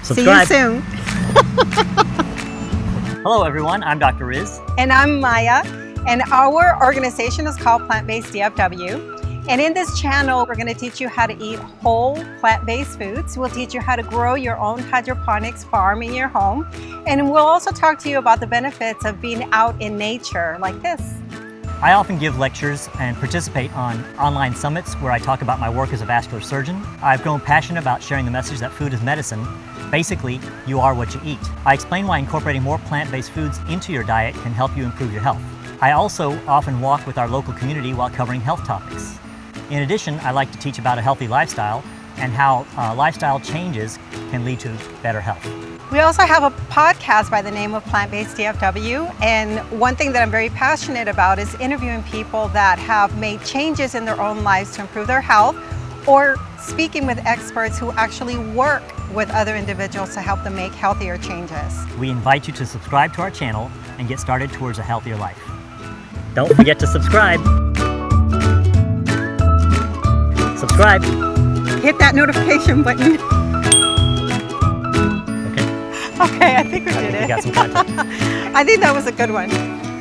Subscribe. See you soon. Hello everyone, I'm Dr. Riz. And I'm Maya, and our organization is called Plant-Based DFW. And in this channel, we're going to teach you how to eat whole plant-based foods. We'll teach you how to grow your own hydroponics farm in your home. And we'll also talk to you about the benefits of being out in nature like this. I often give lectures and participate on online summits where I talk about my work as a vascular surgeon. I've grown passionate about sharing the message that food is medicine. Basically, you are what you eat. I explain why incorporating more plant-based foods into your diet can help you improve your health. I also often walk with our local community while covering health topics. In addition, I like to teach about a healthy lifestyle and how lifestyle changes can lead to better health. We also have a podcast by the name of Plant-Based DFW, and one thing that I'm very passionate about is interviewing people that have made changes in their own lives to improve their health, or speaking with experts who actually work with other individuals to help them make healthier changes. We invite you to subscribe to our channel and get started towards a healthier life. Don't forget to subscribe. Subscribe. Hit that notification button. Okay. Okay, I think we did I think it. you got some content. I think that was a good one.